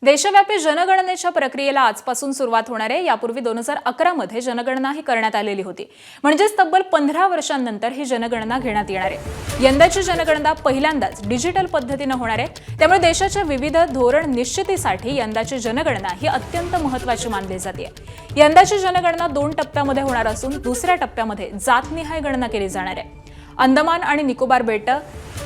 देशव्यापी जनगणनेच्या प्रक्रियेला आजपासून सुरुवात होणार आहे। यापूर्वी 2011 मध्ये जनगणनाही करण्यात आलेली होती। म्हणजेच तब्बल 15 वर्षांनंतर ही जनगणना घेण्यात येणार आहे। यंदाची जनगणना पहिल्यांदाच डिजिटल पद्धतीने होणार आहे। त्यामुळे देशाच्या विविध धोरण निश्चितीसाठी यंदाची जनगणना ही अत्यंत महत्त्वाची मानली जाते। यंदाची जनगणना 2 टप्प्यामध्ये होणार असून दुसऱ्या टप्प्यामध्ये जातनिहाय गणना केली जाणार आहे। अंदमान आणि निकोबार बेटं,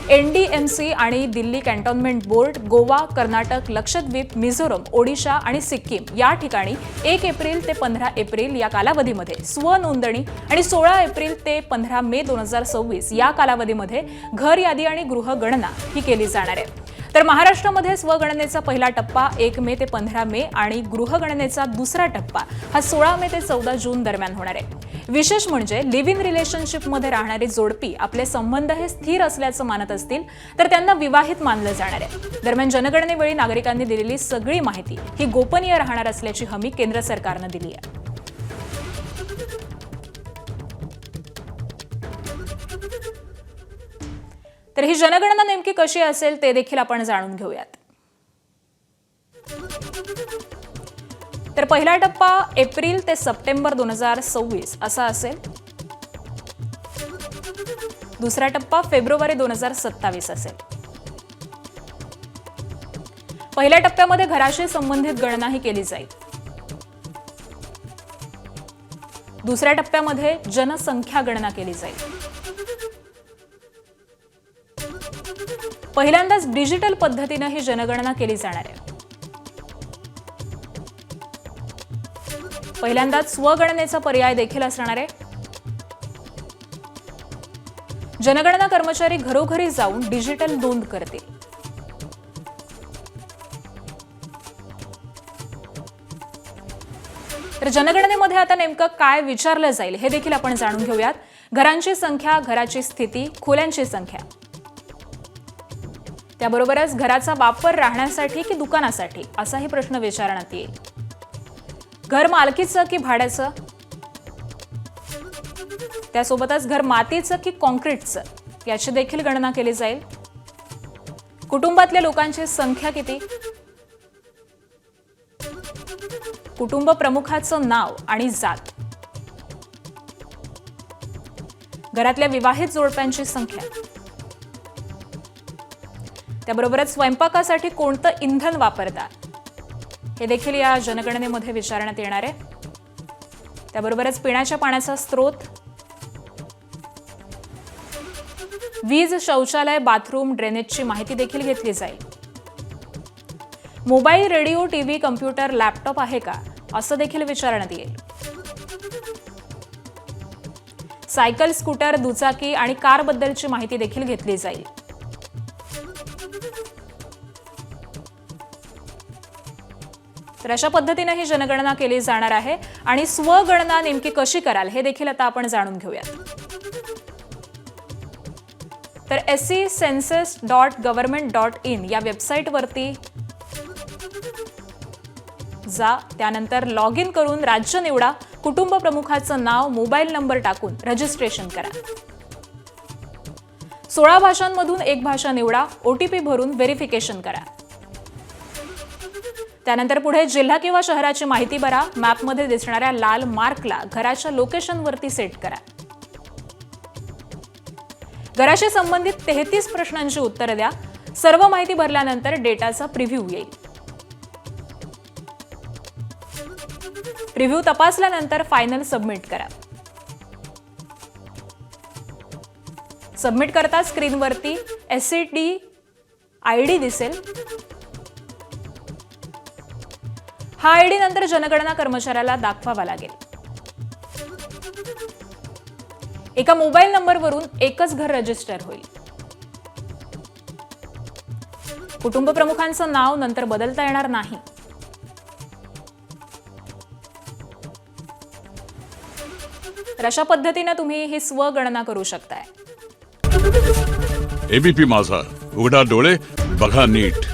एनडीएमसी आणि दिल्ली कॅन्टोन्मेंट बोर्ड, गोवा, कर्नाटक, लक्षद्वीप, मिझोरम, ओडिशा आणि सिक्कीम या ठिकाणी 1 एप्रिल ते 15 एप्रिल या कालावधीमध्ये स्वनोंदणी आणि 16 एप्रिल ते 15 मे 2026 या कालावधीमध्ये घर यादी आणि गृहगणना ही केली जाणार आहे। तर महाराष्ट्रामध्ये स्वगणनेचा पहिला टप्पा 1 मे ते 15 मे आणि गृहगणनेचा दुसरा टप्पा हा 16 मे ते 14 जून दरम्यान होणार आहे। विशेष म्हणजे लिव्ह इन रिलेशनशिपमध्ये राहणारी जोडपी आपले संबंध हे स्थिर असल्याचं मानत असतील तर त्यांना विवाहित मानलं जाणार आहे। दरम्यान जनगणनेवेळी नागरिकांनी दिलेली सगळी माहिती ही गोपनीय राहणार असल्याची हमी केंद्र सरकारनं दिली आहे। तर ही जनगणना नेमकी कशी असेल ते देखील आपण जाणून घेऊयात। तर पहिला टप्पा एप्रिल ते सप्टेंबर 2026 असा असेल। दुसरा टप्पा फेब्रुवारी 2027 असेल। पहिल्या टप्प्यामध्ये घराशी संबंधित गणना ही केली जाईल। दुसऱ्या टप्प्यामध्ये जनसंख्या गणना केली जाईल। पहिल्यांदाच डिजिटल पद्धतीने ही जनगणना केली जाणार आहे। पहिल्यांदाच स्वगणनेचा पर्याय देखील असणार आहे। जनगणना कर्मचारी घरोघरी जाऊन डिजिटल नोंद करतील। तर जनगणनेमध्ये आता नेमकं काय विचारलं जाईल हे देखील आपण जाणून घेऊयात। घरांची संख्या, घराची स्थिती, खोल्यांची संख्या, त्याबरोबरच घराचा वापर राहण्यासाठी की दुकानासाठी असाही प्रश्न विचारण्यात येईल। घर मालकीचं की भाड्याचं, त्यासोबतच घर मातीचं की कॉन्क्रीटचं याची देखील गणना केली जाईल। कुटुंबातल्या लोकांची संख्या किती, कुटुंब प्रमुखाचं नाव आणि जात, घरातल्या विवाहित जोडप्यांची संख्या, त्याबरोबरच स्वयंपाकासाठी कोणतं इंधन वापरतात हे देखील या जनगणनेमध्ये विचारण्यात येणार आहे। त्याबरोबरच पिण्याच्या पाण्याचा स्रोत, वीज, शौचालय, बाथरूम, ड्रेनेजची माहिती देखील घेतली जाईल। Mobile, radio, TV, computer, laptop आहे का असं देखील विचारण्यात येईल। सायकल, स्कूटर, दुचाकी आणि कारबद्दलची माहिती देखील घेतली जाईल। तर अशा पद्धतीने ही जनगणना केली जाणार आहे आणि स्वगणना नेमकी कशी कराल हे देखील आता आपण जाणून घेऊयात। तर scensus.government.in या वेबसाईटवरती जा, त्यानंतर लॉग इन करून राज्य निवडा, कुटुंब प्रमुखाचं नाव, मोबाईल नंबर टाकून रजिस्ट्रेशन करा। 16 भाषांमधून एक भाषा निवडा, OTP भरून व्हेरिफिकेशन करा। त्यानंतर पुढे जिल्हा किंवा शहराची माहिती भरा, मॅपमध्ये दिसणाऱ्या लाल मार्कला घराच्या लोकेशनवरती सेट करा। घराशी संबंधित 33 प्रश्नांची उत्तरं द्या। सर्व माहिती भरल्यानंतर डेटाचा प्रिव्ह्यू येईल। प्रिव्ह्यू तपासल्यानंतर फायनल सबमिट करा। सबमिट करता स्क्रीनवरती SCT ID दिसेल। हा ID नंतर जनगणना कर्मचाऱ्याला दाखवावा लागेल। एका मोबाईल नंबरवरून एकच घर रजिस्टर होईल। कुटुंब प्रमुखांचं नाव नंतर बदलता येणार नाही। तर अशा पद्धतीने तुम्ही ही स्वगणना करू शकताय। ABP माझा, उघडा डोळे बघा नीट।